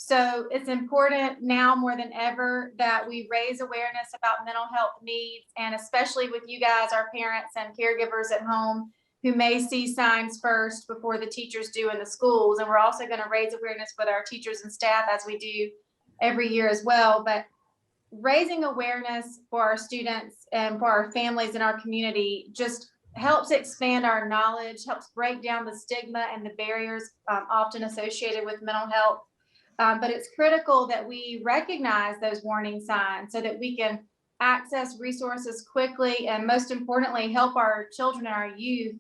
So it's important now more than ever that we raise awareness about mental health needs, and especially with you guys, our parents and caregivers at home, who may see signs first before the teachers do in the schools. And we're also going to raise awareness with our teachers and staff, as we do every year as well. But raising awareness for our students and for our families in our community just helps expand our knowledge, helps break down the stigma and the barriers often associated with mental health. But it's critical that we recognize those warning signs so that we can access resources quickly, and most importantly, help our children and our youth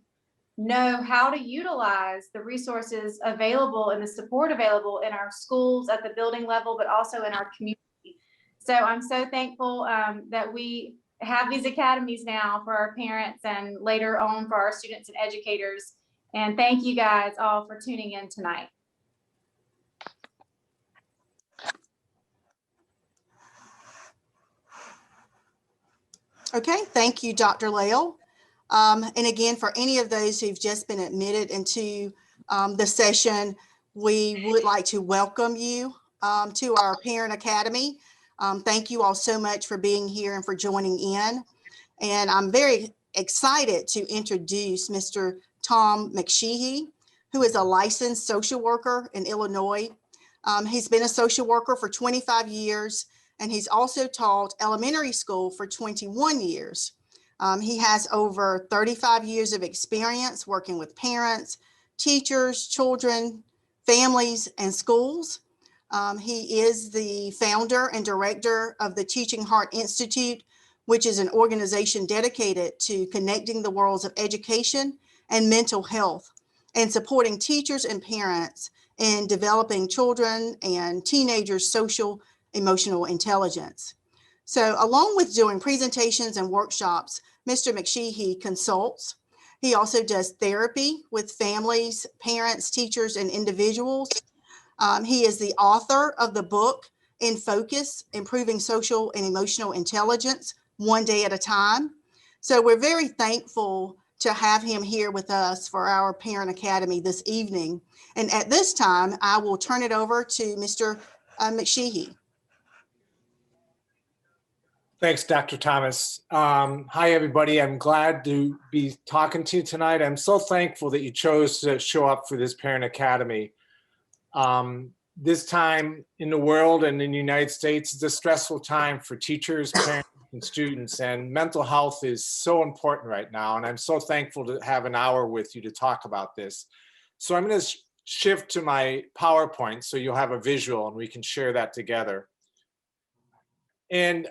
know how to utilize the resources available and the support available in our schools at the building level, but also in our community. So I'm so thankful that we have these academies now for our parents and later on for our students and educators. And thank you guys all for tuning in tonight. Okay, thank you, Dr. Lael. And again, for any of those who've just been admitted into the session, we would like to welcome you to our Parent Academy. Thank you all so much for being here and for joining in. And I'm very excited to introduce Mr. Tom McSheehy, who is a licensed social worker in Illinois. He's been a social worker for 25 years, and he's also taught elementary school for 21 years. He has over 35 years of experience working with parents, teachers, children, families, and schools. He is the founder and director of the Teaching Heart Institute, which is an organization dedicated to connecting the worlds of education and mental health and supporting teachers and parents in developing children and teenagers' social emotional intelligence. So along with doing presentations and workshops, Mr. McSheehy consults. He also does therapy with families, parents, teachers, and individuals. He is the author of the book, In Focus, Improving Social and Emotional Intelligence, One Day at a Time. So we're very thankful to have him here with us for our Parent Academy this evening. And at this time, I will turn it over to Mr. McSheehy. Thanks, Dr. Thomas. Hi, everybody. I'm glad to be talking to you tonight. I'm so thankful that you chose to show up for this Parent Academy. This time in the world and in the United States is a stressful time for teachers, parents, and students, and mental health is so important right now. And I'm so thankful to have an hour with you to talk about this. So I'm going to shift to my PowerPoint so you'll have a visual and we can share that together. And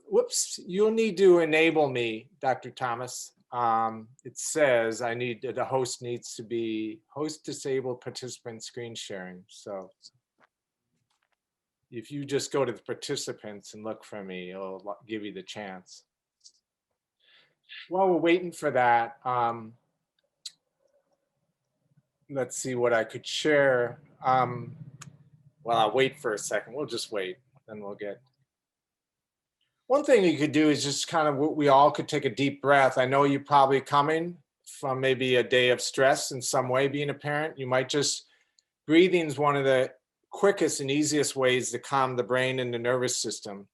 whoops, you'll need to enable me, Dr. Thomas. It says the host needs to be host disabled participant screen sharing. So if you just go to the participants and look for me, it'll give you the chance. While we're waiting for that, let's see what I could share. Well, I'll wait for a second. We'll just wait, then we'll get. One thing you could do is just kind of, we all could take a deep breath. I know you're probably coming from maybe a day of stress in some way being a parent. You might just, breathing is one of the quickest and easiest ways to calm the brain and the nervous system.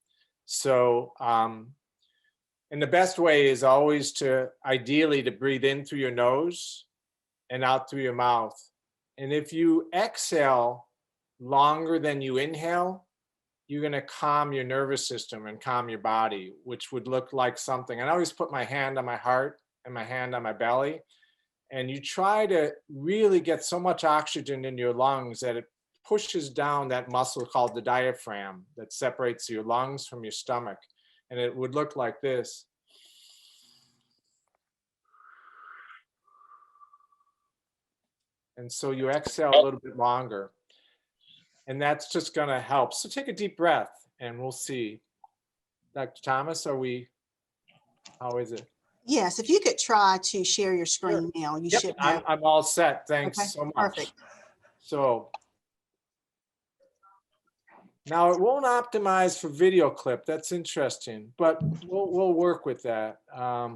So, and the best way is always ideally to breathe in through your nose and out through your mouth. And if you exhale longer than you inhale, you're going to calm your nervous system and calm your body, which would look like something. And I always put my hand on my heart and my hand on my belly. And you try to really get so much oxygen in your lungs that it pushes down that muscle called the diaphragm that separates your lungs from your stomach. And it would look like this. And so you exhale a little bit longer. And that's just going to help. So take a deep breath and we'll see. Dr. Thomas, how is it? Yes, if you could try to share your screen now, you should have. I'm all set. Thanks so much. Perfect. So now it won't optimize for video clip. That's interesting, but we'll work with that.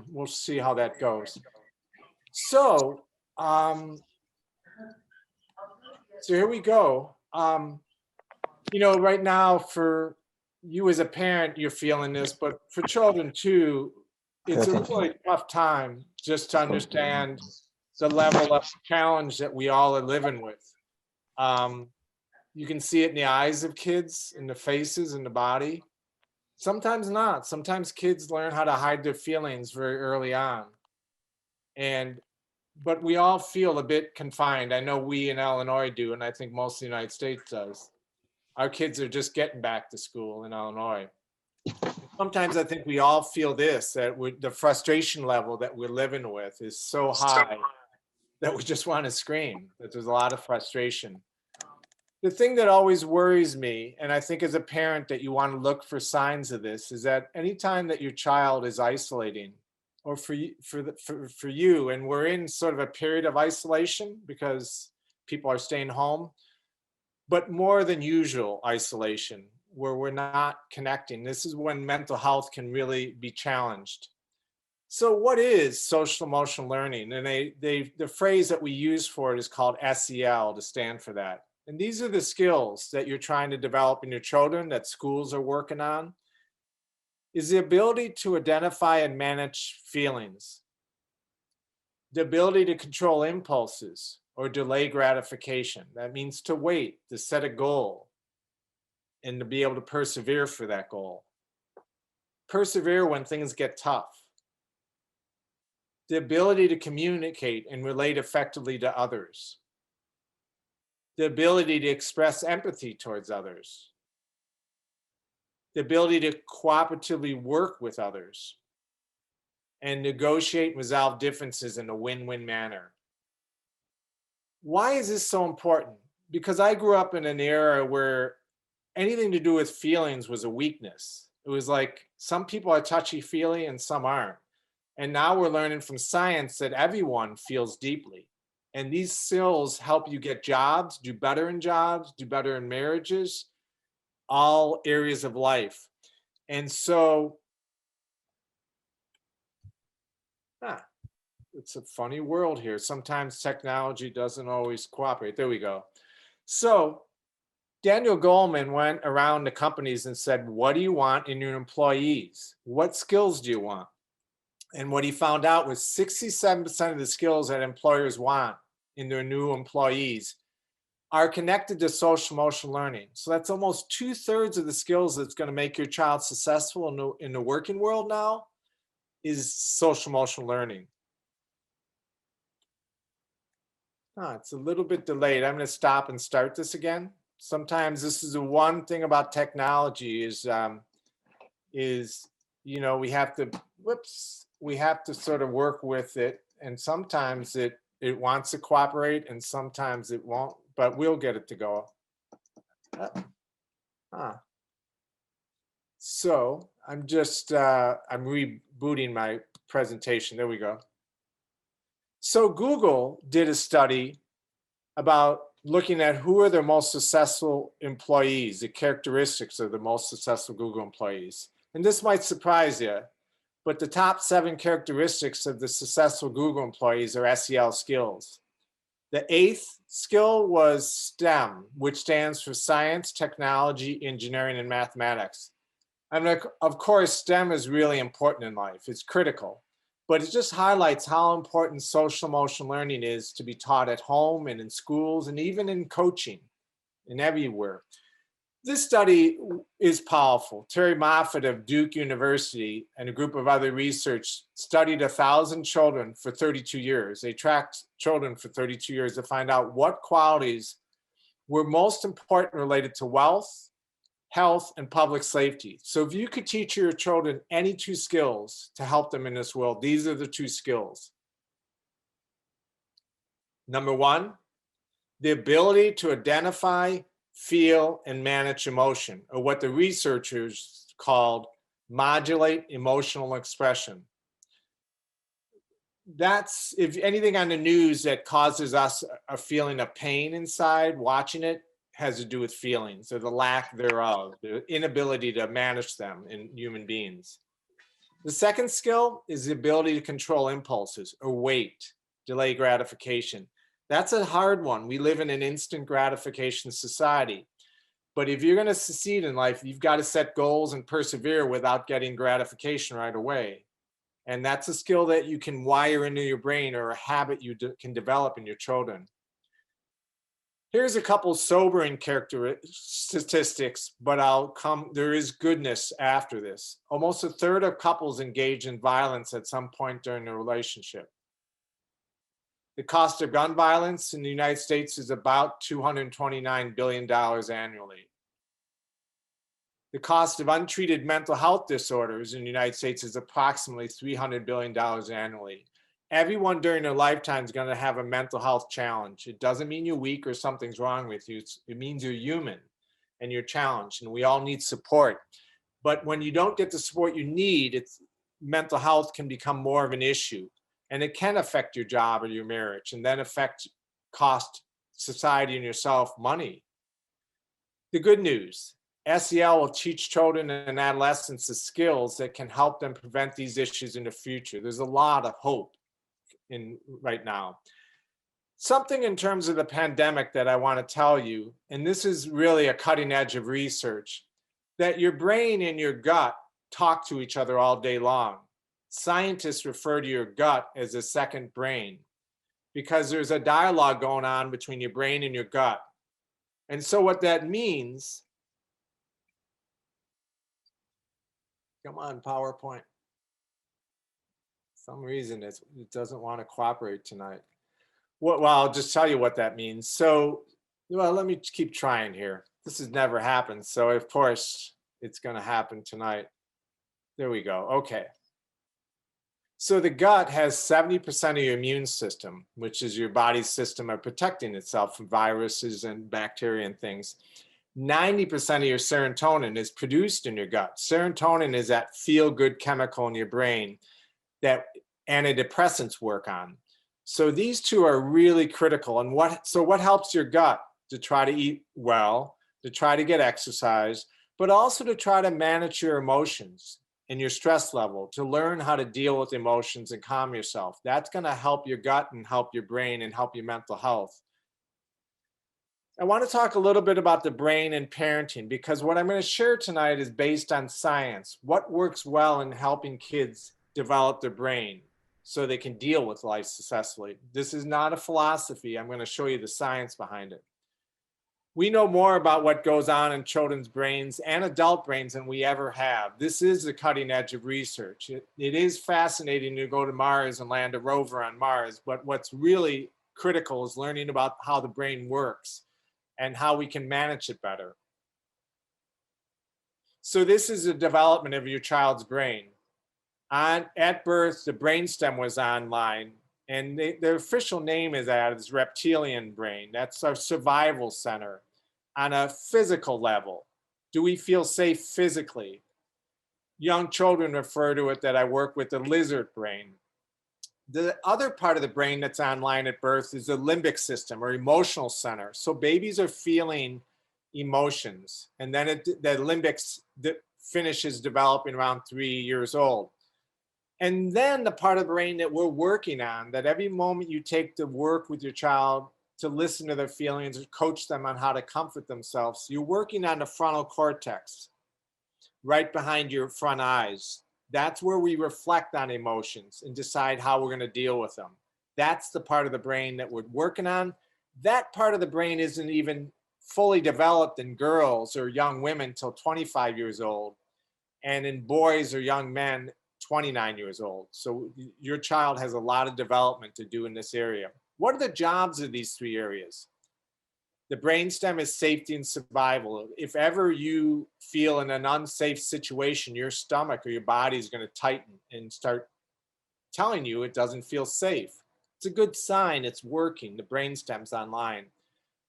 We'll see how that goes. So, so here we go. you know, right now for you as a parent, you're feeling this, but for children too, it's a really tough time just to understand the level of challenge that we all are living with. Um, you can see it in the eyes of kids, in the faces, in the body. Sometimes not. Sometimes kids learn how to hide their feelings very early on. And but we all feel a bit confined. I know we in Illinois do, and I think most of the United States does. Our kids are just getting back to school in Illinois. Sometimes I think we all feel this, that the frustration level that we're living with is so high that we just want to scream, that there's a lot of frustration. The thing that always worries me, and I think as a parent that you want to look for signs of this, is that anytime that your child is isolating, or for you, and we're in sort of a period of isolation because people are staying home, but more than usual isolation, where we're not connecting. This is when mental health can really be challenged. So what is social emotional learning? And the phrase that we use for it is called SEL, to stand for that. And these are the skills that you're trying to develop in your children, that schools are working on, is the ability to identify and manage feelings, the ability to control impulses or delay gratification. That means to wait, to set a goal, and to be able to persevere for that goal. Persevere when things get tough. The ability to communicate and relate effectively to others. The ability to express empathy towards others. The ability to cooperatively work with others and negotiate and resolve differences in a win-win manner. Why is this so important? Because I grew up in an era where anything to do with feelings was a weakness. It was like some people are touchy-feely and some aren't. And now we're learning from science that everyone feels deeply. And these skills help you get jobs, do better in jobs, do better in marriages, all areas of life. And so, it's a funny world here. Sometimes technology doesn't always cooperate. There we go. So Daniel Goleman went around the companies and said, what do you want in your employees? What skills do you want? And what he found out was 67% of the skills that employers want in their new employees are connected to social emotional learning. So that's almost 2/3 of the skills that's going to make your child successful in the working world now is social emotional learning. It's a little bit delayed. I'm going to stop and start this again. Sometimes this is the one thing about technology is you know, we have to sort of work with it, and sometimes it wants to cooperate and sometimes it won't, but we'll get it to go. So I'm just I'm rebooting my presentation. There we go. So Google did a study about looking at who are their most successful employees, the characteristics of the most successful Google employees. And this might surprise you, but the top 7 characteristics of the successful Google employees are SEL skills. The 8th skill was STEM, which stands for science, technology, engineering, and mathematics. I mean, of course, STEM is really important in life. It's critical. But it just highlights how important social emotional learning is to be taught at home and in schools and even in coaching and everywhere. This study is powerful. Terry Moffat of Duke University and a group of other research studied 1,000 children for 32 years. They tracked children for 32 years to find out what qualities were most important related to wealth, health, and public safety. So if you could teach your children any 2 skills to help them in this world, these are the 2 skills. Number 1, the ability to identify, feel, and manage emotion, or what the researchers called modulate emotional expression. That's, if anything on the news that causes us a feeling of pain inside watching it, has to do with feelings or the lack thereof, the inability to manage them in human beings. The second skill is the ability to control impulses or wait, delay gratification. That's a hard one. We live in an instant gratification society. But if you're going to succeed in life, you've got to set goals and persevere without getting gratification right away. And that's a skill that you can wire into your brain, or a habit you can develop in your children. Here's a couple sobering statistics, but there is goodness after this. Almost a third of couples engage in violence at some point during the relationship. The cost of gun violence in the United States is about $229 billion annually. The cost of untreated mental health disorders in the United States is approximately $300 billion annually. Everyone during their lifetime is going to have a mental health challenge. It doesn't mean you're weak or something's wrong with you. It means you're human and you're challenged, and we all need support. But when you don't get the support you need, mental health can become more of an issue, and it can affect your job or your marriage, and then cost society and yourself money. The good news, SEL will teach children and adolescents the skills that can help them prevent these issues in the future. There's a lot of hope right now. Something in terms of the pandemic that I want to tell you, and this is really a cutting edge of research, that your brain and your gut talk to each other all day long. Scientists refer to your gut as a second brain, because there's a dialogue going on between your brain and your gut. And so what that means, come on, PowerPoint. Some reason it doesn't want to cooperate tonight. Well, I'll just tell you what that means. So, well, let me keep trying here. This has never happened, so of course it's going to happen tonight. There we go. Okay. So the gut has 70% of your immune system, which is your body's system of protecting itself from viruses and bacteria and things. 90% of your serotonin is produced in your gut. Serotonin is that feel-good chemical in your brain that antidepressants work on. So these two are really critical. And what helps your gut? To try to eat well, to try to get exercise, but also to try to manage your emotions and your stress level, to learn how to deal with emotions and calm yourself. That's going to help your gut and help your brain and help your mental health. I want to talk a little bit about the brain and parenting, because what I'm going to share tonight is based on science. What works well in helping kids develop their brain so they can deal with life successfully. This is not a philosophy. I'm going to show you the science behind it. We know more about what goes on in children's brains and adult brains than we ever have. This is the cutting edge of research. It is fascinating to go to Mars and land a rover on Mars, but what's really critical is learning about how the brain works and how we can manage it better. So this is the development of your child's brain. At birth, the brainstem was online, and the official name is reptilian brain. That's our survival center. On a physical level, do we feel safe physically? Young children refer to it that I work with the lizard brain. The other part of the brain that's online at birth is the limbic system, or emotional center. So babies are feeling emotions, and then the limbic finishes developing around 3 years old. And then the part of the brain that we're working on, that every moment you take to work with your child, to listen to their feelings, or coach them on how to comfort themselves, you're working on the frontal cortex, right behind your front eyes. That's where we reflect on emotions and decide how we're going to deal with them. That's the part of the brain that we're working on. That part of the brain isn't even fully developed in girls or young women till 25 years old, and in boys or young men 29 years old. So your child has a lot of development to do in this area. What are the jobs of these three areas? The brainstem is safety and survival. If ever you feel in an unsafe situation, your stomach or your body is going to tighten and start telling you it doesn't feel safe. It's a good sign it's working. The brainstem's online.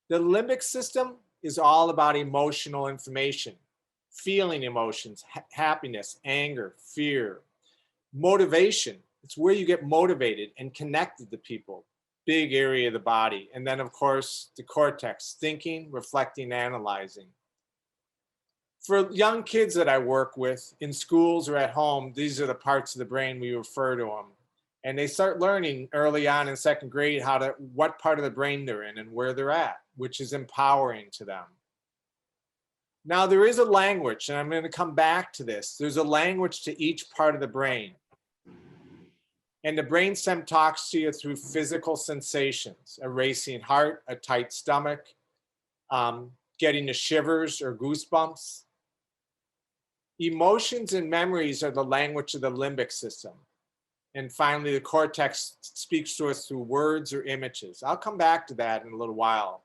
The limbic system is all about emotional information, feeling emotions, happiness, anger, fear. Motivation, it's where you get motivated and connected to people. Big area of the body. And then of course, the cortex, thinking, reflecting, analyzing. For young kids that I work with in schools or at home, these are the parts of the brain we refer to them. And they start learning early on in second grade what part of the brain they're in and where they're at, which is empowering to them. Now there is a language, and I'm going to come back to this. There's a language to each part of the brain. And the brainstem talks to you through physical sensations, a racing heart, a tight stomach, getting the shivers or goosebumps. Emotions and memories are the language of the limbic system. And finally, the cortex speaks to us through words or images. I'll come back to that in a little while.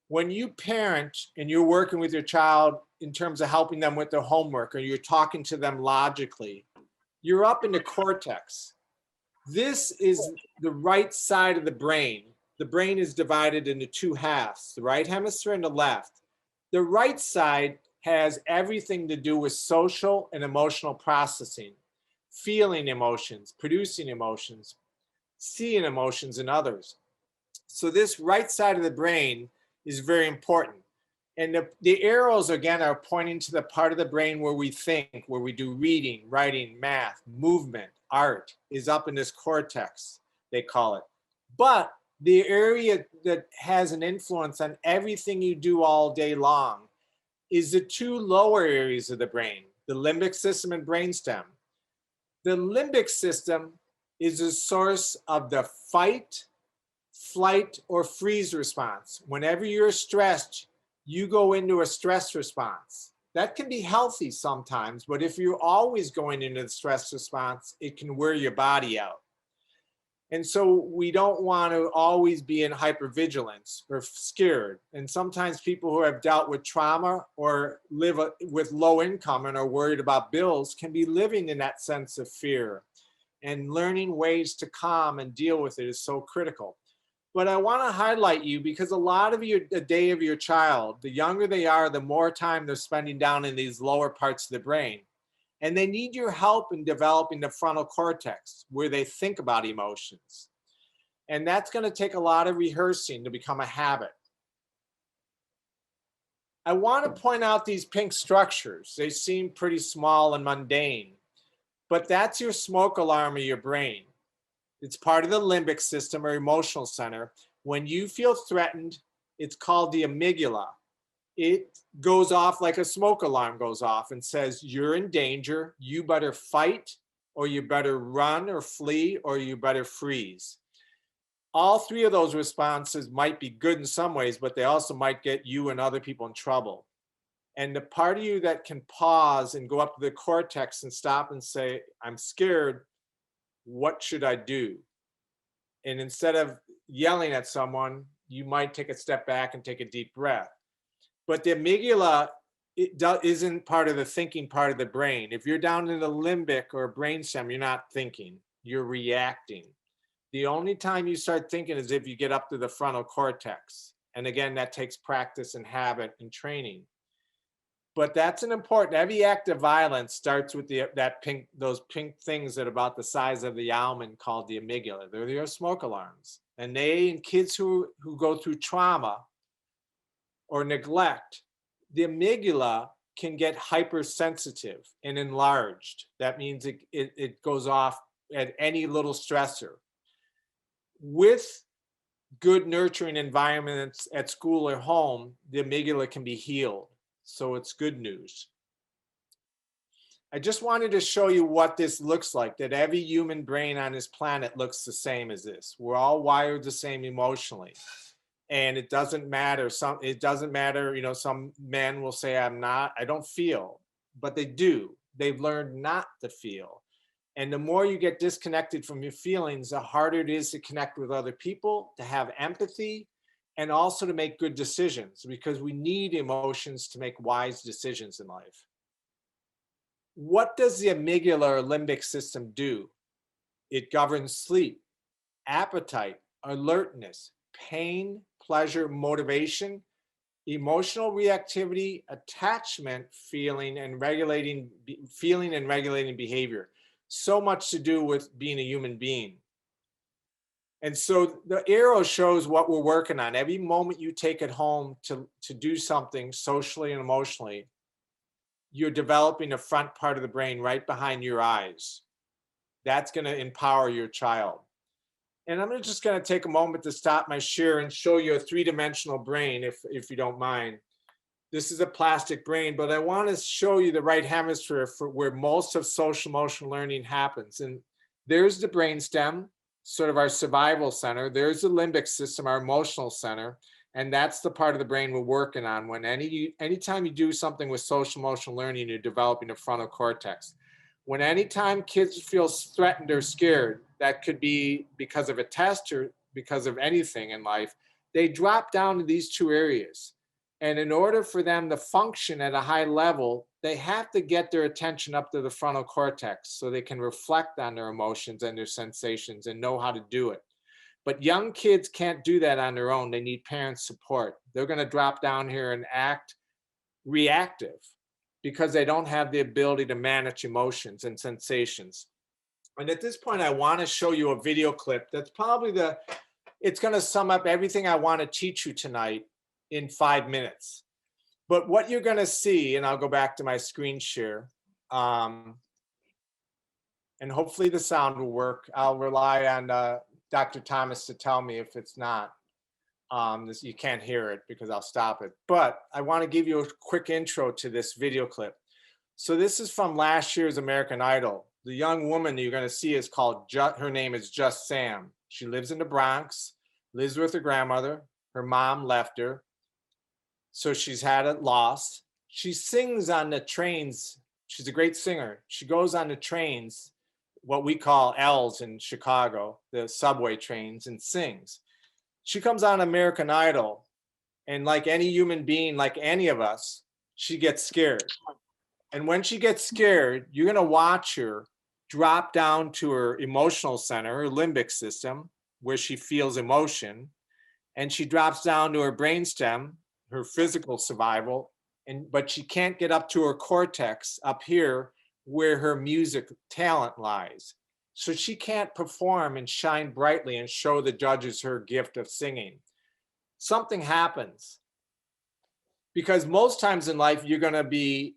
When you parent and you're working with your child in terms of helping them with their homework, or you're talking to them logically, you're up in the cortex. This is the right side of the brain. The brain is divided into two halves, the right hemisphere and the left. The right side has everything to do with social and emotional processing, feeling emotions, producing emotions, seeing emotions in others. So this right side of the brain is very important. And the arrows, again, are pointing to the part of the brain where we think, where we do reading, writing, math, movement, art, is up in this cortex, they call it. But the area that has an influence on everything you do all day long is the two lower areas of the brain, the limbic system and brainstem. The limbic system is the source of the fight, flight, or freeze response. Whenever you're stressed, you go into a stress response. That can be healthy sometimes, but if you're always going into the stress response, it can wear your body out. And so we don't want to always be in hypervigilance or scared. And sometimes people who have dealt with trauma or live with low income and are worried about bills can be living in that sense of fear. And learning ways to calm and deal with it is so critical. But I want to highlight you because a lot of the day of your child, the younger they are, the more time they're spending down in these lower parts of the brain. And they need your help in developing the frontal cortex where they think about emotions. And that's going to take a lot of rehearsing to become a habit. I want to point out these pink structures. They seem pretty small and mundane, but that's your smoke alarm of your brain. It's part of the limbic system or emotional center. When you feel threatened, it's called the amygdala. It goes off like a smoke alarm goes off and says, you're in danger, you better fight, or you better run or flee, or you better freeze. All three of those responses might be good in some ways, but they also might get you and other people in trouble. And the part of you that can pause and go up to the cortex and stop and say, I'm scared, what should I do? And instead of yelling at someone, you might take a step back and take a deep breath. But the amygdala isn't part of the thinking part of the brain. If you're down in the limbic or brainstem, you're not thinking, you're reacting. The only time you start thinking is if you get up to the frontal cortex. And again, that takes practice and habit and training. But that's an important, every act of violence starts with those pink things that are about the size of the almond called the amygdala. They're your smoke alarms. And in kids who go through trauma or neglect, the amygdala can get hypersensitive and enlarged. That means it goes off at any little stressor. With good nurturing environments at school or home, the amygdala can be healed. So it's good news. I just wanted to show you what this looks like, that every human brain on this planet looks the same as this. We're all wired the same emotionally. And it doesn't matter. Some men will say, I don't feel, but they do. They've learned not to feel. And the more you get disconnected from your feelings, the harder it is to connect with other people, to have empathy, and also to make good decisions, because we need emotions to make wise decisions in life. What does the amygdala or limbic system do? It governs sleep, appetite, alertness, pain, pleasure, motivation, emotional reactivity, attachment, feeling, and regulating behavior. So much to do with being a human being. And so the arrow shows what we're working on. Every moment you take it home to do something socially and emotionally, you're developing a front part of the brain right behind your eyes. That's going to empower your child. And I'm just going to take a moment to stop my share and show you a three-dimensional brain, if you don't mind. This is a plastic brain, but I want to show you the right hemisphere for where most of social emotional learning happens. And there's the brainstem, sort of our survival center. There's the limbic system, our emotional center. And that's the part of the brain we're working on. When anytime you do something with social emotional learning, you're developing the frontal cortex. When anytime kids feel threatened or scared, that could be because of a test or because of anything in life, they drop down to these two areas. And in order for them to function at a high level, they have to get their attention up to the frontal cortex so they can reflect on their emotions and their sensations and know how to do it. But young kids can't do that on their own. They need parent support. They're going to drop down here and act reactive because they don't have the ability to manage emotions and sensations. And at this point, I want to show you a video clip that's probably it's going to sum up everything I want to teach you tonight in 5 minutes. But what you're going to see, and I'll go back to my screen share, and hopefully the sound will work. I'll rely on Dr. Thomas to tell me if it's not. You can't hear it because I'll stop it. But I want to give you a quick intro to this video clip. So this is from last year's American Idol. The young woman you're going to see is called, her name is Just Sam. She lives in the Bronx, lives with her grandmother. Her mom left her, so she's had it lost. She sings on the trains. She's a great singer. She goes on the trains, what we call L's in Chicago, the subway trains, and sings. She comes on American Idol, and like any human being, like any of us, she gets scared. And when she gets scared, you're going to watch her drop down to her emotional center, her limbic system, where she feels emotion, and she drops down to her brainstem, her physical survival, but she can't get up to her cortex up here where her music talent lies. So she can't perform and shine brightly and show the judges her gift of singing. Something happens, because most times in life you're going to be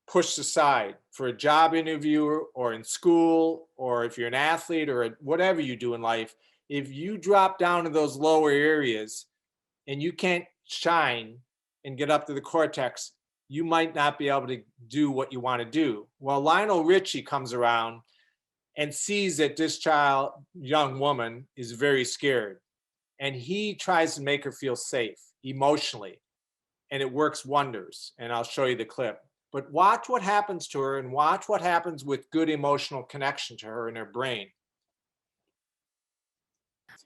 pushed aside for a job interview or in school, or if you're an athlete or whatever you do in life. If you drop down to those lower areas and you can't shine and get up to the cortex, you might not be able to do what you want to do. Well, Lionel Richie comes around and sees that this young woman is very scared, and he tries to make her feel safe emotionally, and it works wonders. And I'll show you the clip. But watch what happens to her, and watch what happens with good emotional connection to her in her brain.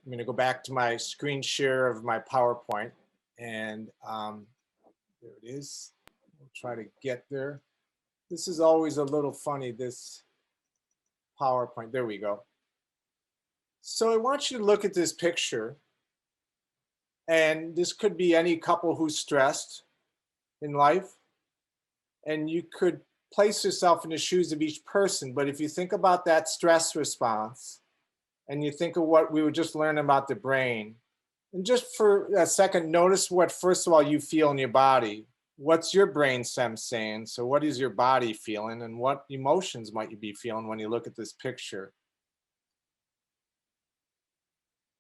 I'm going to go back to my screen share of my PowerPoint, and there it is. We'll try to get there. This is always a little funny, this PowerPoint. There we go. So I want you to look at this picture, and this could be any couple who's stressed in life, and you could place yourself in the shoes of each person. But if you think about that stress response, and you think of what we were just learning about the brain, and just for a second, notice what, first of all, you feel in your body. What's your brainstem saying? So what is your body feeling, and what emotions might you be feeling when you look at this picture?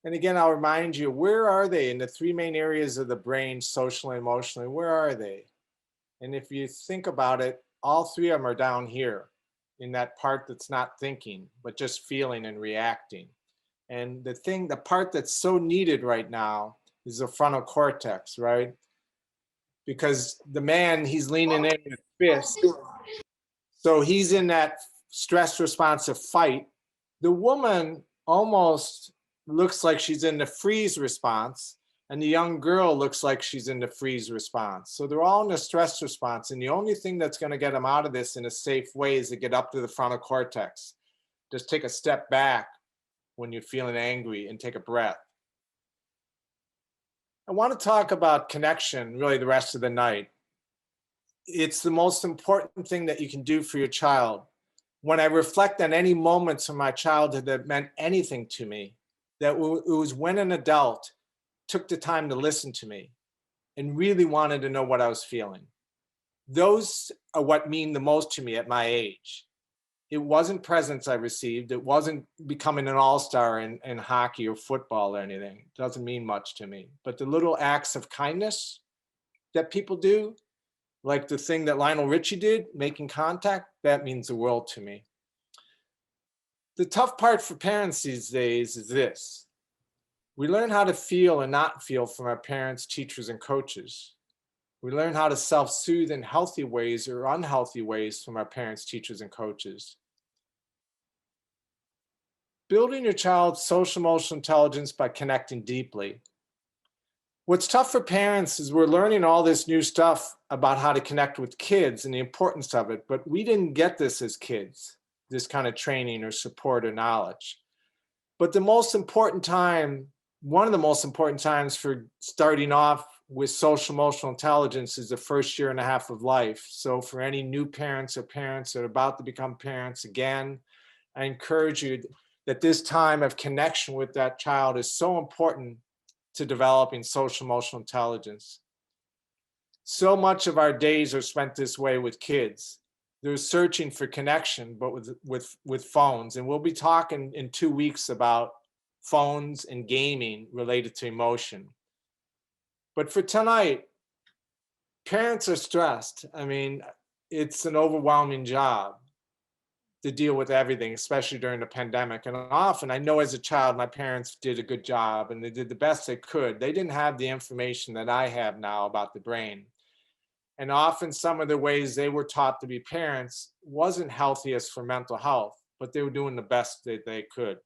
And again, I'll remind you, where are they in the three main areas of the brain, socially, emotionally? Where are they? And if you think about it, all three of them are down here in that part that's not thinking, but just feeling and reacting. And the part that's so needed right now is the frontal cortex, right? Because the man, he's leaning in with fist. So he's in that stress response of fight. The woman almost looks like she's in the freeze response, and the young girl looks like she's in the freeze response. So they're all in the stress response. And the only thing that's going to get them out of this in a safe way is to get up to the frontal cortex. Just take a step back when you're feeling angry and take a breath. I want to talk about connection really the rest of the night. It's the most important thing that you can do for your child. When I reflect on any moments from my childhood that meant anything to me, that it was when an adult took the time to listen to me and really wanted to know what I was feeling. Those are what mean the most to me at my age. It wasn't presents I received. It wasn't becoming an all-star in hockey or football or anything. It doesn't mean much to me. But the little acts of kindness, that people do, like the thing that Lionel Richie did, making contact, that means the world to me. The tough part for parents these days is this. We learn how to feel and not feel from our parents, teachers, and coaches. We learn how to self-soothe in healthy ways or unhealthy ways from our parents, teachers, and coaches. Building your child's social emotional intelligence by connecting deeply. What's tough for parents is we're learning all this new stuff about how to connect with kids and the importance of it, but we didn't get this as kids, this kind of training or support or knowledge. But the most important time, one of the most important times for starting off with social emotional intelligence is the first year and a half of life. So for any new parents or parents that are about to become parents, again, I encourage you that this time of connection with that child is so important to developing social emotional intelligence. So much of our days are spent this way with kids. They're searching for connection, but with phones. And we'll be talking in 2 weeks about phones and gaming related to emotion. But for tonight, parents are stressed. I mean, it's an overwhelming job to deal with everything, especially during the pandemic. And often, I know as a child, my parents did a good job and they did the best they could. They didn't have the information that I have now about the brain. And often some of the ways they were taught to be parents wasn't healthiest for mental health, but they were doing the best that they could.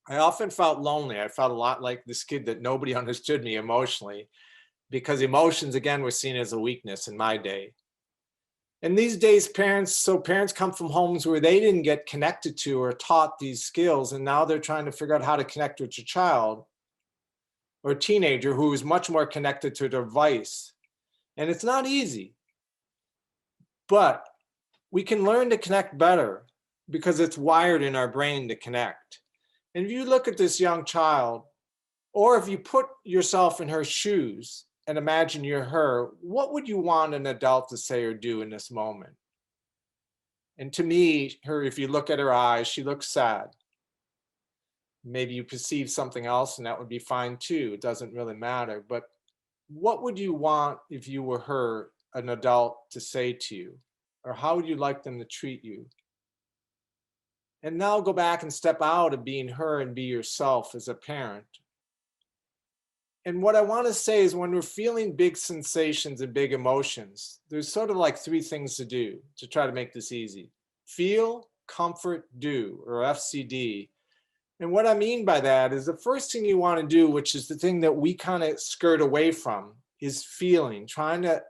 I often felt lonely. I felt a lot like this kid that nobody understood me emotionally, because emotions, again, were seen as a weakness in my day. And these days, parents come from homes where they didn't get connected to or taught these skills, and now they're trying to figure out how to connect with your child or a teenager who is much more connected to their device. And it's not easy, but we can learn to connect better because it's wired in our brain to connect. And if you look at this young child, or if you put yourself in her shoes, and imagine you're her, what would you want an adult to say or do in this moment? And to me, if you look at her eyes, she looks sad. Maybe you perceive something else and that would be fine too. It doesn't really matter. But what would you want if you were her, an adult, to say to you? Or how would you like them to treat you? And now go back and step out of being her and be yourself as a parent. And what I want to say is when we're feeling big sensations and big emotions, there's sort of like 3 things to do to try to make this easy. Feel, comfort, do, or FCD. And what I mean by that is the first thing you want to do, which is the thing that we kind of skirt away from, is feeling, trying to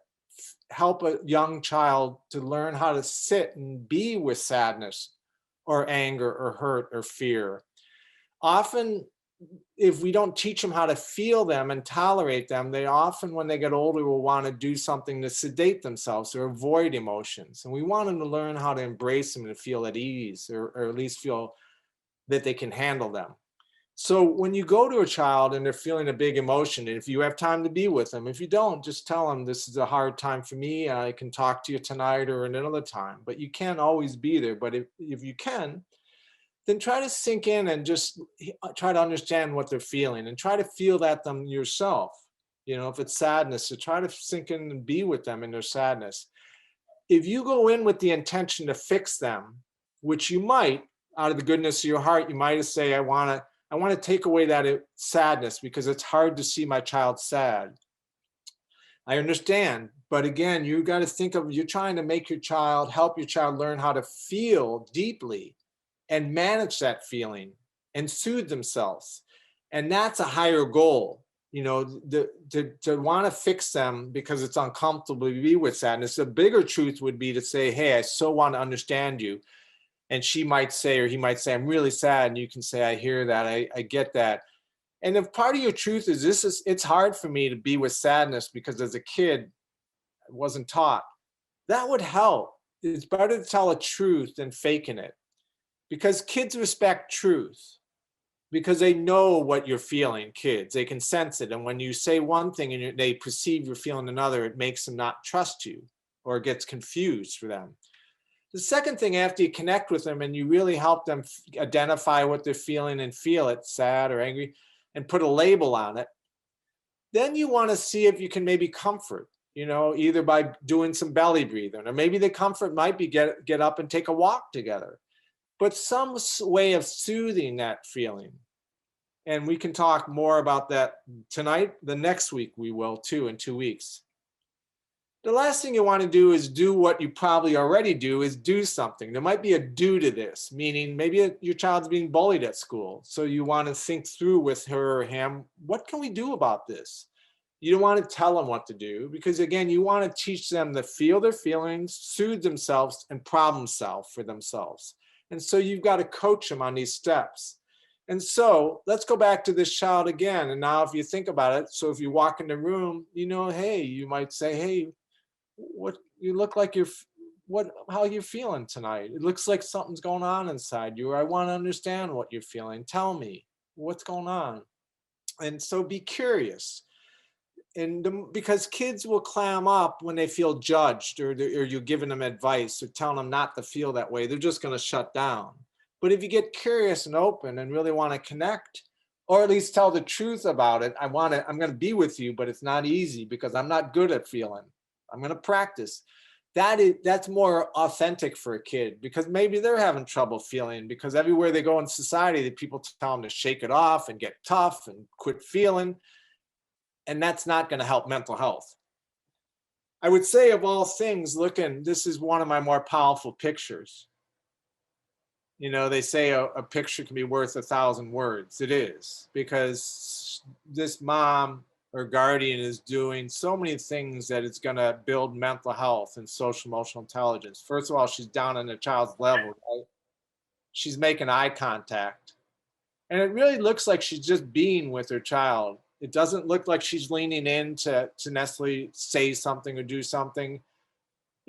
help a young child to learn how to sit and be with sadness or anger or hurt or fear. Often, if we don't teach them how to feel them and tolerate them, they often, when they get older, will want to do something to sedate themselves or avoid emotions. And we want them to learn how to embrace them and feel at ease, or at least feel that they can handle them. So when you go to a child and they're feeling a big emotion, and if you have time to be with them, if you don't, just tell them, this is a hard time for me. I can talk to you tonight or another time, but you can't always be there. But if you can, then try to sink in and just try to understand what they're feeling and try to feel that them yourself. You know, if it's sadness, so try to sink in and be with them in their sadness. If you go in with the intention to fix them, which you might, out of the goodness of your heart, you might say, I want to take away that sadness because it's hard to see my child sad. I understand, but again, you got to think of, you're trying to make your child, help your child learn how to feel deeply and manage that feeling and soothe themselves. And that's a higher goal, you know, to want to fix them because it's uncomfortable to be with sadness. The bigger truth would be to say, hey, I so want to understand you. And she might say, or he might say, I'm really sad. And you can say, I hear that, I get that. And if part of your truth is it's hard for me to be with sadness because as a kid, I wasn't taught. That would help. It's better to tell a truth than faking it. Because kids respect truth because they know what you're feeling, kids. They can sense it. And when you say one thing and they perceive you're feeling another, it makes them not trust you or it gets confused for them. The second thing, after you connect with them and you really help them identify what they're feeling and feel it, sad or angry, and put a label on it, then you want to see if you can maybe comfort. either by doing some belly breathing, or maybe the comfort might be get up and take a walk together, but some way of soothing that feeling. And we can talk more about that tonight. The next week we will too, in 2 weeks. The last thing you want to do is do what you probably already do, is do something. There might be a do to this, meaning maybe your child's being bullied at school. So you want to think through with her or him, what can we do about this? You don't want to tell them what to do, because again, you want to teach them to feel their feelings, soothe themselves, and problem solve for themselves. And so you've got to coach them on these steps. And so let's go back to this child again. And now if you think about it, so if you walk in the room, hey, you might say, hey, what you look like how you're feeling tonight. It looks like something's going on inside you. Or I want to understand what you're feeling. Tell me what's going on. And so be curious. And because kids will clam up when they feel judged, or you're giving them advice or telling them not to feel that way, they're just going to shut down. But if you get curious and open and really want to connect, or at least tell the truth about it, I'm going to be with you, but it's not easy because I'm not good at feeling. I'm going to practice. That's more authentic for a kid, because maybe they're having trouble feeling, because everywhere they go in society, the people tell them to shake it off and get tough and quit feeling. And that's not going to help mental health. I would say, of all things, this is one of my more powerful pictures. They say a picture can be worth 1,000 words. It is, because this mom or guardian is doing so many things that it's going to build mental health and social emotional intelligence. First of all, she's down on the child's level, right? She's making eye contact. And it really looks like she's just being with her child. It doesn't look like she's leaning in to necessarily say something or do something.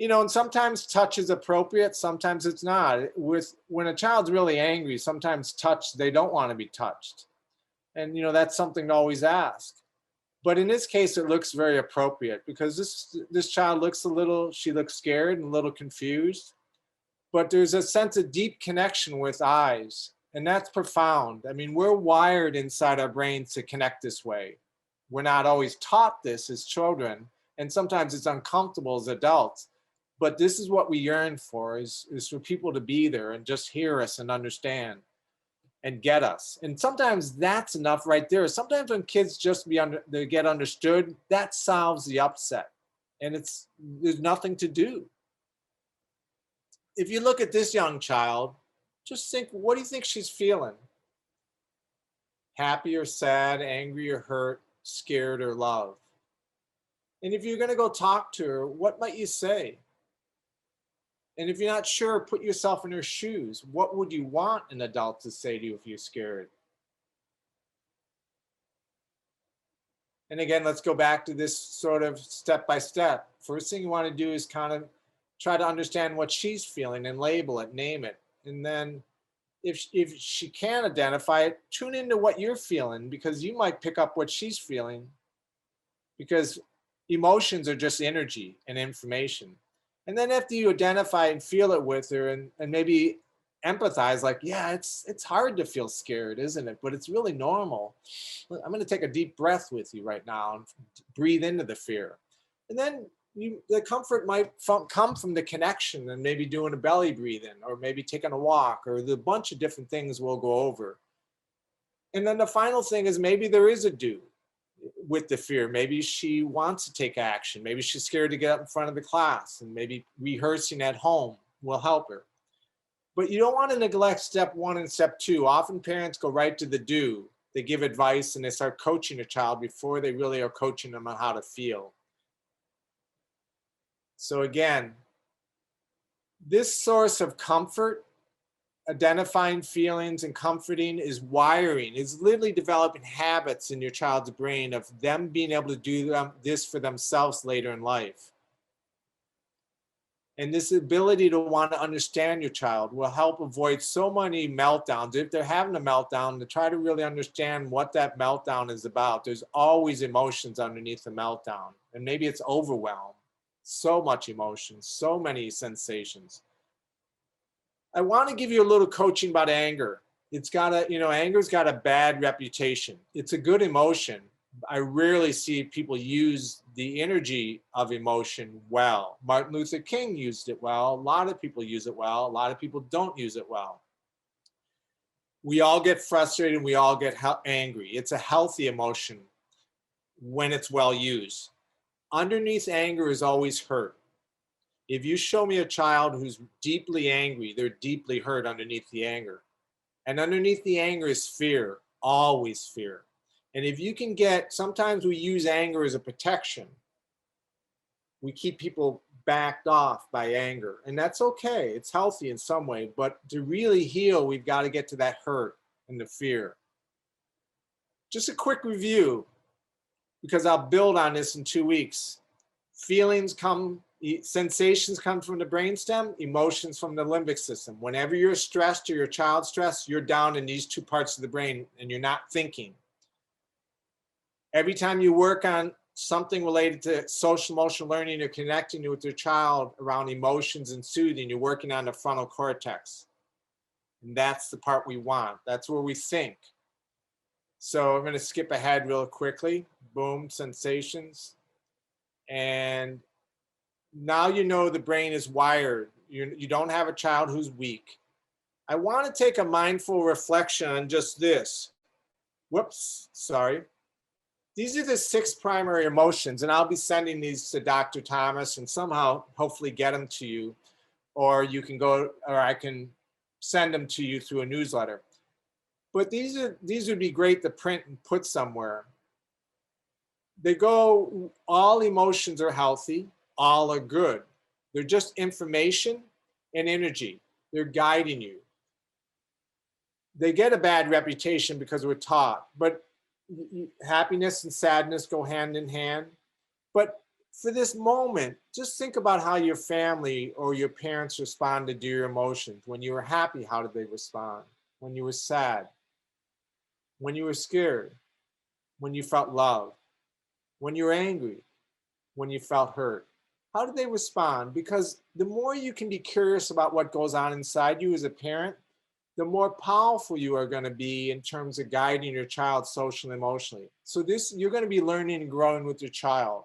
And sometimes touch is appropriate, sometimes it's not. When a child's really angry, sometimes they don't want to be touched. And that's something to always ask. But in this case, it looks very appropriate, because this child she looks scared and a little confused, but there's a sense of deep connection with eyes, and that's profound. I mean, we're wired inside our brains to connect this way. We're not always taught this as children, and sometimes it's uncomfortable as adults, but this is what we yearn for, is for people to be there and just hear us and understand and get us. And sometimes that's enough right there. Sometimes when kids just they get understood, that solves the upset, and there's nothing to do. If you look at this young child, just think, what do you think she's feeling? Happy or sad, angry or hurt, scared or love? And if you're going to go talk to her, what might you say? And if you're not sure, put yourself in her shoes. What would you want an adult to say to you if you're scared? And again, let's go back to this sort of step by step. First thing you want to do is kind of try to understand what she's feeling and label it, name it. And then if she can identify it, tune into what you're feeling, because you might pick up what she's feeling, because emotions are just energy and information. And then after you identify and feel it with her, and maybe empathize, like, yeah, it's hard to feel scared, isn't it? But it's really normal. I'm going to take a deep breath with you right now and breathe into the fear. And then the comfort might come from the connection, and maybe doing a belly breathing, or maybe taking a walk, or the bunch of different things we'll go over. And then the final thing is, maybe there is a do with the fear. Maybe she wants to take action. Maybe she's scared to get up in front of the class, and maybe rehearsing at home will help her. But you don't want to neglect step 1 and step 2. Often parents go right to the do. They give advice and they start coaching a child before they really are coaching them on how to feel. So again, this source of comfort, identifying feelings and comforting, is wiring, is literally developing habits in your child's brain of them being able to do this for themselves later in life. And this ability to want to understand your child will help avoid so many meltdowns. If they're having a meltdown, to try to really understand what that meltdown is about. There's always emotions underneath the meltdown, and maybe it's overwhelm. So much emotion, so many sensations. I want to give you a little coaching about anger. Anger's got a bad reputation. It's a good emotion, I rarely see people use the energy of emotion well. Martin Luther King used it well. A lot of people use it well. A lot of people don't use it well. We all get frustrated. We all get angry. It's a healthy emotion when it's well used. Underneath anger is always hurt. If you show me a child who's deeply angry, they're deeply hurt underneath the anger. And underneath the anger is fear, always fear. And if you can get, sometimes we use anger as a protection. We keep people backed off by anger, and that's okay. It's healthy in some way, but to really heal, we've got to get to that hurt and the fear. Just a quick review, because I'll build on this in 2 weeks. Feelings come, sensations come from the brainstem, emotions from the limbic system. Whenever you're stressed or your child's stressed, you're down in these 2 parts of the brain and you're not thinking. Every time you work on something related to social emotional learning or connecting with your child around emotions and soothing, you're working on the frontal cortex. And that's the part we want. That's where we think. So I'm going to skip ahead real quickly. Boom, sensations. And now you know the brain is wired. You don't have a child who's weak. I want to take a mindful reflection on just this. Whoops, sorry. These are the 6 primary emotions, and I'll be sending these to Dr. Thomas and somehow hopefully get them to you, or you can go, or I can send them to you through a newsletter. But these would be great to print and put somewhere. They go, all emotions are healthy, all are good. They're just information and energy. They're guiding you. They get a bad reputation because we're taught, but happiness and sadness go hand in hand. But for this moment, just think about how your family or your parents responded to your emotions. When you were happy, how did they respond? When you were sad? When you were scared? When you felt love? When you were angry? When you felt hurt? How did they respond? Because the more you can be curious about what goes on inside you as a parent, the more powerful you are going to be in terms of guiding your child socially and emotionally. So you're going to be learning and growing with your child.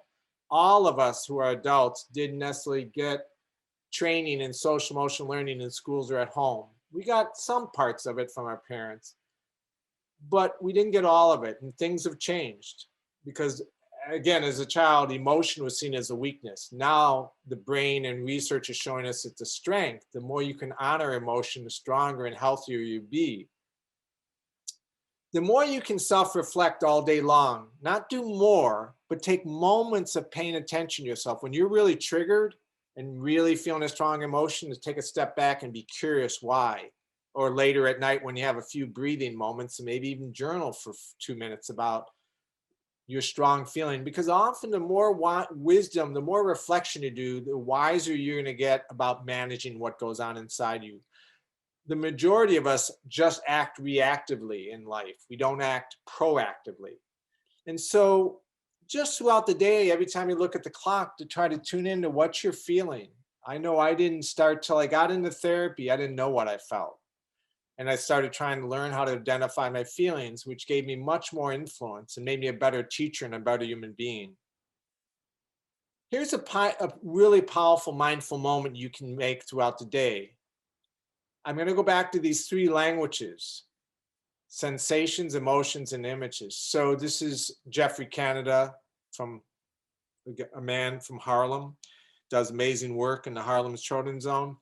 All of us who are adults didn't necessarily get training in social emotional learning in schools or at home. We got some parts of it from our parents, but we didn't get all of it, and things have changed because, again, as a child, emotion was seen as a weakness. Now the brain and research is showing us it's a strength. The more you can honor emotion, the stronger and healthier you be. The more you can self-reflect all day long, not do more, but take moments of paying attention to yourself. When you're really triggered and really feeling a strong emotion, to take a step back and be curious why. Or later at night when you have a few breathing moments, and maybe even journal for 2 minutes about your strong feeling, because often the more wisdom, the more reflection you do, the wiser you're going to get about managing what goes on inside you. The majority of us just act reactively in life. We don't act proactively. And so just throughout the day, every time you look at the clock, to try to tune into what you're feeling. I know I didn't start till I got into therapy. I didn't know what I felt. And I started trying to learn how to identify my feelings, which gave me much more influence and made me a better teacher and a better human being. Here's a really powerful mindful moment you can make throughout the day. I'm going to go back to these 3 languages: sensations, emotions, and images. So this is Jeffrey Canada, from a man from Harlem, does amazing work in the Harlem Children's Zone.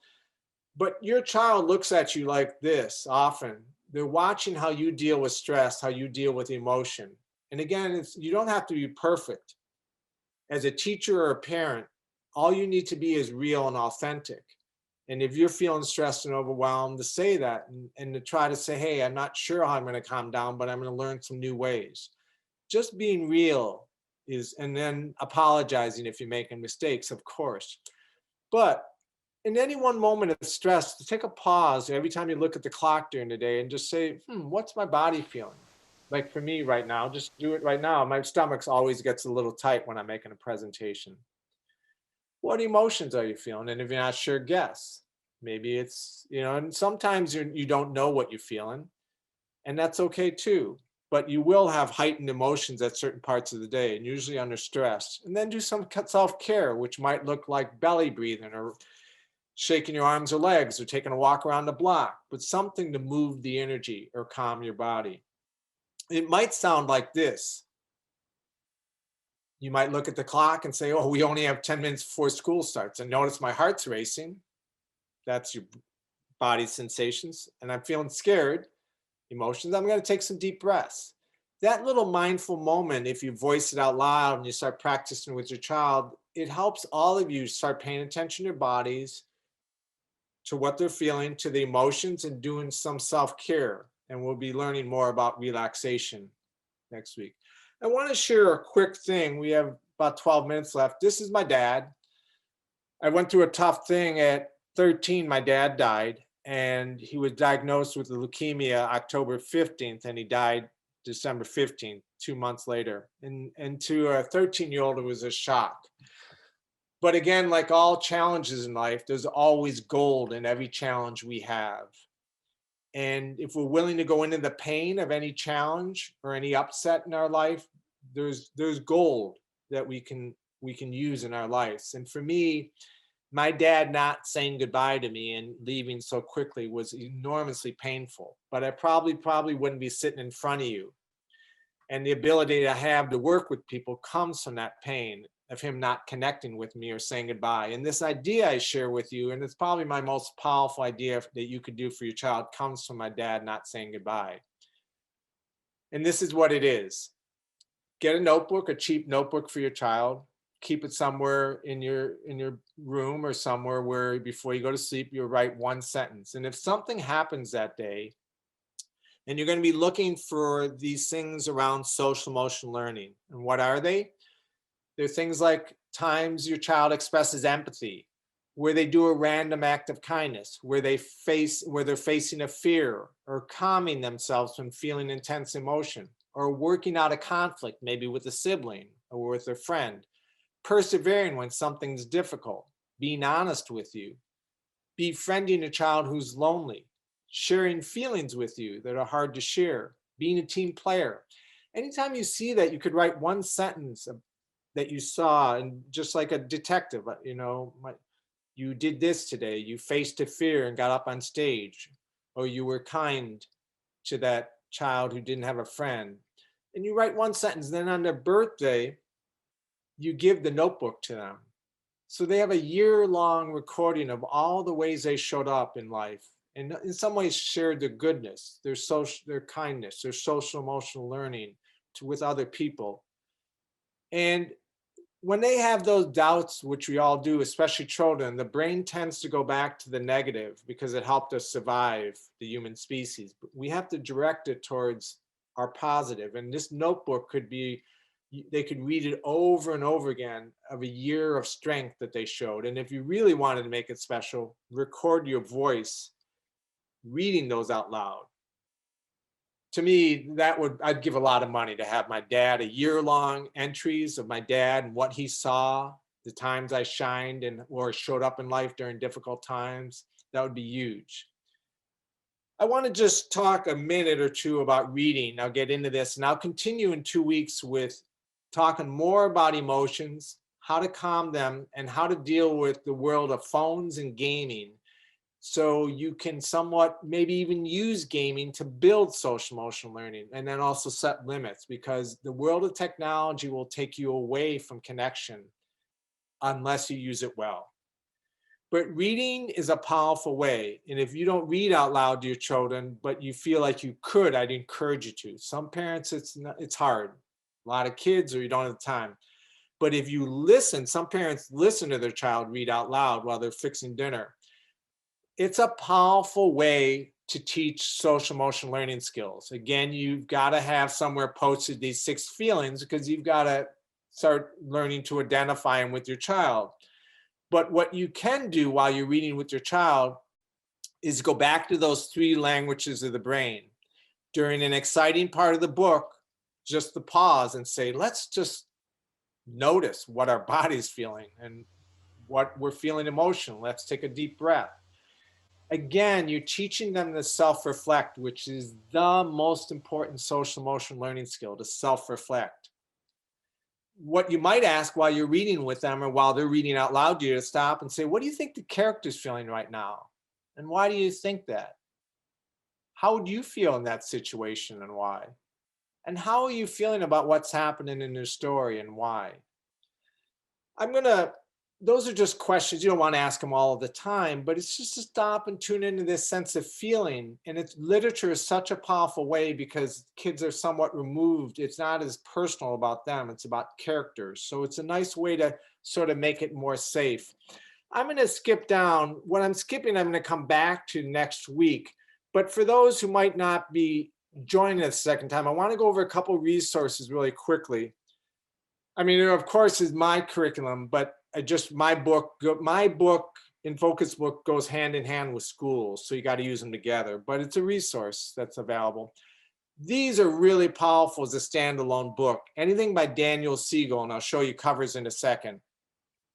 But your child looks at you like this often. They're watching how you deal with stress, how you deal with emotion. And again, you don't have to be perfect. As a teacher or a parent, all you need to be is real and authentic. And if you're feeling stressed and overwhelmed, to say that and to try to say, hey, I'm not sure how I'm going to calm down, but I'm going to learn some new ways. Just being real and then apologizing if you're making mistakes, of course. But in any one moment of stress, to take a pause every time you look at the clock during the day and just say, what's my body feeling? Like for me right now, just do it right now. My stomach always gets a little tight when I'm making a presentation. What emotions are you feeling? And if you're not sure, guess. Maybe it's, and sometimes you don't know what you're feeling, and that's okay too. but you will have heightened emotions at certain parts of the day, and usually under stress. And then do some self-care, which might look like belly breathing or shaking your arms or legs or taking a walk around the block, but something to move the energy or calm your body. It might sound like this. You might look at the clock and say, oh, we only have 10 minutes before school starts, and notice my heart's racing. That's your body sensations. And I'm feeling scared, emotions. I'm going to take some deep breaths. That little mindful moment, if you voice it out loud and you start practicing with your child, it helps all of you start paying attention to your bodies, to what they're feeling, to the emotions, and doing some self-care. And we'll be learning more about relaxation next week. I want to share a quick thing. We have about 12 minutes left. This is my dad. I went through a tough thing at 13. My dad died, and he was diagnosed with leukemia October 15th, and he died December 15th, 2 months later. And to a 13-year-old, it was a shock. But again, like all challenges in life, there's always gold in every challenge we have. And if we're willing to go into the pain of any challenge or any upset in our life, there's gold that we can use in our lives. And for me, my dad not saying goodbye to me and leaving so quickly was enormously painful. But I probably wouldn't be sitting in front of you. And the ability I have to work with people comes from that pain of him not connecting with me or saying goodbye. And this idea I share with you, and it's probably my most powerful idea that you could do for your child, comes from my dad not saying goodbye. And this is what it is. Get a notebook, a cheap notebook for your child. Keep it somewhere in your room or somewhere where before you go to sleep, you'll write one sentence. And if something happens that day, and you're going to be looking for these things around social emotional learning. And what are they? They're things like times your child expresses empathy, where they do a random act of kindness, where they're facing a fear, or calming themselves when feeling intense emotion, or working out a conflict, maybe with a sibling or with a friend, persevering when something's difficult, being honest with you, befriending a child who's lonely, sharing feelings with you that are hard to share, being a team player. Anytime you see that, you could write one sentence that you saw, and just like a detective, you did this today, you faced a fear and got up on stage, or you were kind to that child who didn't have a friend. And you write one sentence, then on their birthday, you give the notebook to them. So they have a year-long recording of all the ways they showed up in life, and in some ways shared their goodness, their kindness, their social emotional learning with other people. And when they have those doubts, which we all do, especially children, the brain tends to go back to the negative because it helped us survive, the human species. But we have to direct it towards our positive. And this notebook could be, they could read it over and over again of a year of strength that they showed. And if you really wanted to make it special, record your voice reading those out loud. To me, I'd give a lot of money to have my dad, a year-long entries of my dad and what he saw, the times I shined or showed up in life during difficult times. That would be huge. I want to just talk a minute or two about reading. I'll get into this, and I'll continue in 2 weeks with talking more about emotions, how to calm them, and how to deal with the world of phones and gaming. So you can somewhat maybe even use gaming to build social emotional learning, and then also set limits, because the world of technology will take you away from connection unless you use it well. But reading is a powerful way. And if you don't read out loud to your children, but you feel like you could, I'd encourage you to. Some parents, it's hard. A lot of kids, or you don't have the time. But if you listen, some parents listen to their child read out loud while they're fixing dinner. It's a powerful way to teach social emotional learning skills. Again, you've got to have somewhere posted these 6 feelings, because you've got to start learning to identify them with your child. But what you can do while you're reading with your child is go back to those 3 languages of the brain. During an exciting part of the book, just to pause and say, let's just notice what our body's feeling and what we're feeling emotional. Let's take a deep breath. Again, you're teaching them to self-reflect, which is the most important social emotional learning skill, to self-reflect. What you might ask while you're reading with them or while they're reading out loud to you, to stop and say, what do you think the character's feeling right now? And why do you think that? How would you feel in that situation and why? And how are you feeling about what's happening in their story and why? Those are just questions. You don't want to ask them all of the time, but it's just to stop and tune into this sense of feeling. And literature is such a powerful way because kids are somewhat removed. It's not as personal about them. It's about characters. So it's a nice way to sort of make it more safe. I'm going to skip down. What I'm skipping, I'm going to come back to next week. But for those who might not be joining us the second time, I want to go over a couple resources really quickly. I mean, there, of course, is my curriculum, but my book In Focus book goes hand in hand with schools. So you got to use them together, but it's a resource that's available. These are really powerful as a standalone book. Anything by Daniel Siegel, and I'll show you covers in a second.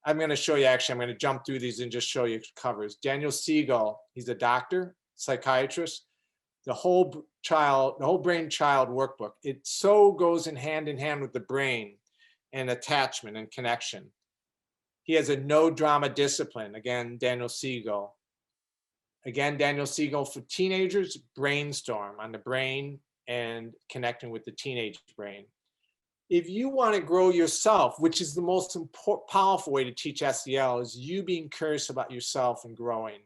I'm going to show you, actually, I'm going to jump through these and just show you covers. Daniel Siegel, he's a doctor, psychiatrist. The whole brain child workbook. It so goes in hand with the brain and attachment and connection. He has a no drama discipline. Again, Daniel Siegel. Again, Daniel Siegel for teenagers, Brainstorm on the brain and connecting with the teenage brain. If you want to grow yourself, which is the most powerful way to teach SEL, is you being curious about yourself and growing,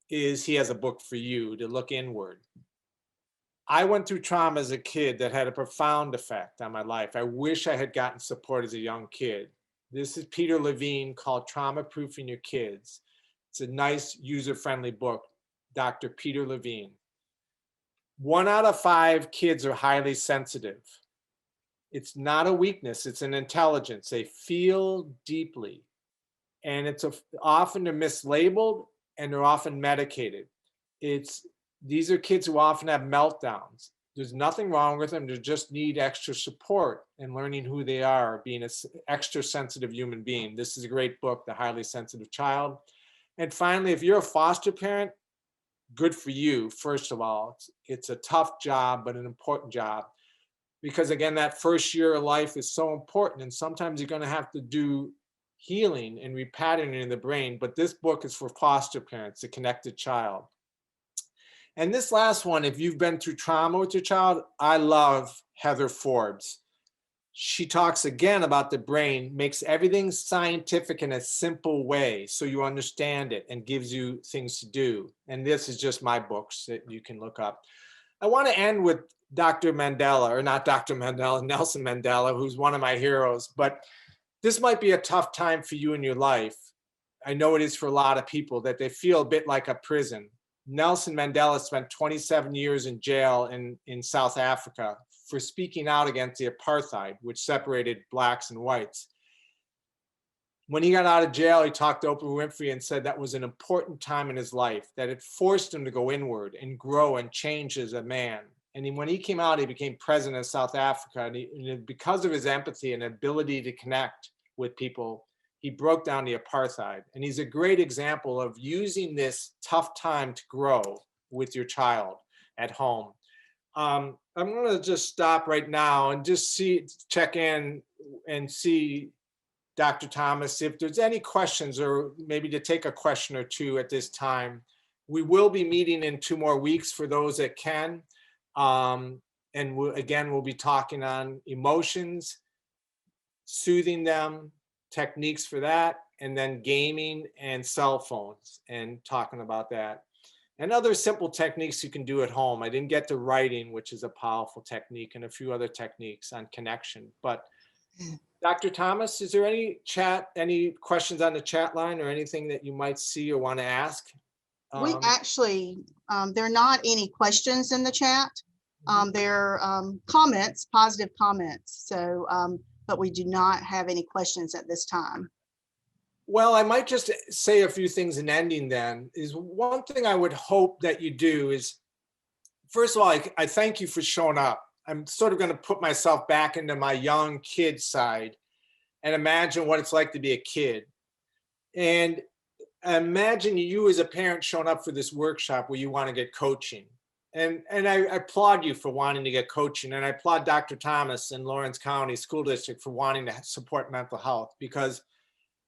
he has a book for you to look inward. I went through trauma as a kid that had a profound effect on my life. I wish I had gotten support as a young kid. This is Peter Levine, called Trauma Proofing Your Kids. It's a nice user-friendly book, Dr. Peter Levine. 1 out of 5 kids are highly sensitive. It's not a weakness, it's an intelligence. They feel deeply. And often they're mislabeled and they're often medicated. These are kids who often have meltdowns. There's nothing wrong with them. They just need extra support in learning who they are, being an extra sensitive human being. This is a great book, The Highly Sensitive Child. And finally, if you're a foster parent, good for you. First of all, it's a tough job, but an important job. Because again, that first year of life is so important. And sometimes you're going to have to do healing and repatterning in the brain. But this book is for foster parents, The Connected Child. And this last one, if you've been through trauma with your child, I love Heather Forbes. She talks again about the brain, makes everything scientific in a simple way so you understand it and gives you things to do. And this is just my books that you can look up. I want to end with Dr. Mandela, or not Dr. Mandela, Nelson Mandela, who's one of my heroes. But this might be a tough time for you in your life. I know it is for a lot of people, that they feel a bit like a prison. Nelson Mandela spent 27 years in jail in South Africa for speaking out against the apartheid, which separated blacks and whites. When he got out of jail, he talked to Oprah Winfrey and said that was an important time in his life, that it forced him to go inward and grow and change as a man. And when he came out, he became president of South Africa. And because of his empathy and ability to connect with people, he broke down the apartheid. And he's a great example of using this tough time to grow with your child at home. I'm going to just stop right now and just check in and see, Dr. Thomas, if there's any questions, or maybe to take a question or two at this time. We will be meeting in 2 more weeks for those that can. And we'll be talking on emotions, soothing them, techniques for that, and then gaming and cell phones, and talking about that. And other simple techniques you can do at home. I didn't get to writing, which is a powerful technique, and a few other techniques on connection. But Dr. Thomas, is there any questions on the chat line, or anything that you might see or want to ask? We actually, there are not any questions in the chat. There are comments, positive comments. So, but we do not have any questions at this time. Well, I might just say a few things in ending then. Is one thing I would hope that you do is, first of all, I thank you for showing up. I'm sort of going to put myself back into my young kid side and imagine what it's like to be a kid. And imagine you as a parent showing up for this workshop where you want to get coaching. And I applaud you for wanting to get coaching. And I applaud Dr. Thomas and Lawrence County School District for wanting to support mental health, because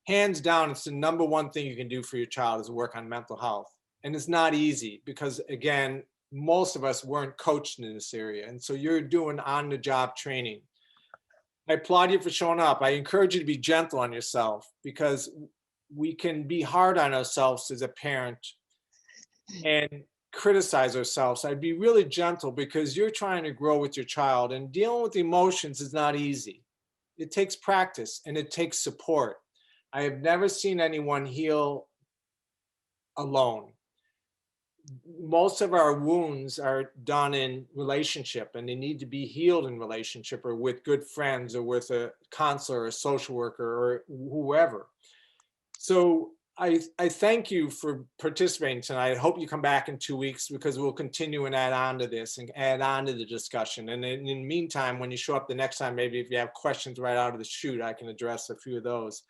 hands down, it's the number one thing you can do for your child is work on mental health. And it's not easy because, again, most of us weren't coached in this area. And so you're doing on-the-job training. I applaud you for showing up. I encourage you to be gentle on yourself, because we can be hard on ourselves as a parent and criticize ourselves. I'd be really gentle, because you're trying to grow with your child, and dealing with emotions is not easy. It takes practice and it takes support. I have never seen anyone heal alone. Most of our wounds are done in relationship, and they need to be healed in relationship, or with good friends, or with a counselor or a social worker or whoever. So I thank you for participating tonight. I hope you come back in 2 weeks, because we'll continue and add on to this and add on to the discussion. And in the meantime, when you show up the next time, maybe if you have questions right out of the chute, I can address a few of those.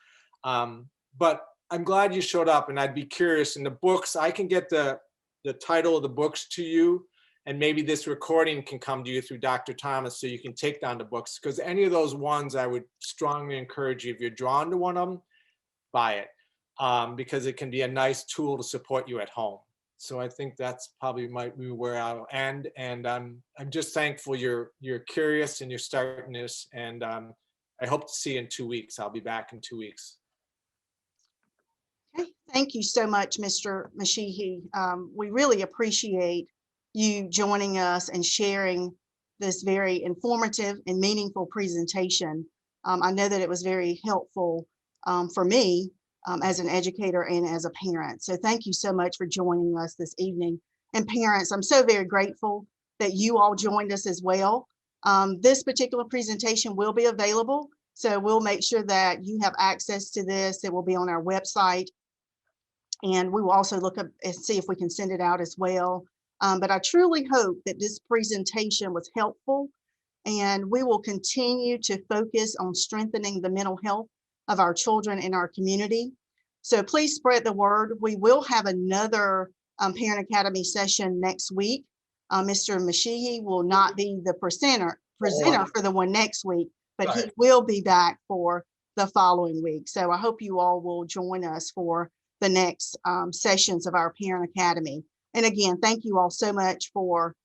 But I'm glad you showed up, and I'd be curious. In the books, I can get the title of the books to you, and maybe this recording can come to you through Dr. Thomas, so you can take down the books, because any of those ones, I would strongly encourage you, if you're drawn to one of them, buy it, because it can be a nice tool to support you at home. So I think that's probably might be where I'll end. And I'm just thankful you're curious and you're starting this. And I hope to see you in 2 weeks. I'll be back in 2 weeks. Okay, thank you so much, Mr. Mashihi. We really appreciate you joining us and sharing this very informative and meaningful presentation. I know that it was very helpful for me as an educator and as a parent. So thank you so much for joining us this evening. And parents, I'm so very grateful that you all joined us as well. This particular presentation will be available, so we'll make sure that you have access to this. It will be on our website. And we will also look up and see if we can send it out as well. But I truly hope that this presentation was helpful, and we will continue to focus on strengthening the mental health of our children in our community. So please spread the word. We will have another Parent Academy session next week. Mr. Mashihi will not be the presenter for the one next week, but he will be back for the following week. So I hope you all will join us for the next sessions of our Parent Academy. And again, thank you all so much for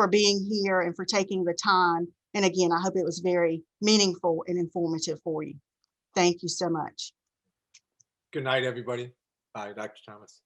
being here and for taking the time. And again, I hope it was very meaningful and informative for you. Thank you so much. Good night, everybody. Bye, Dr. Thomas.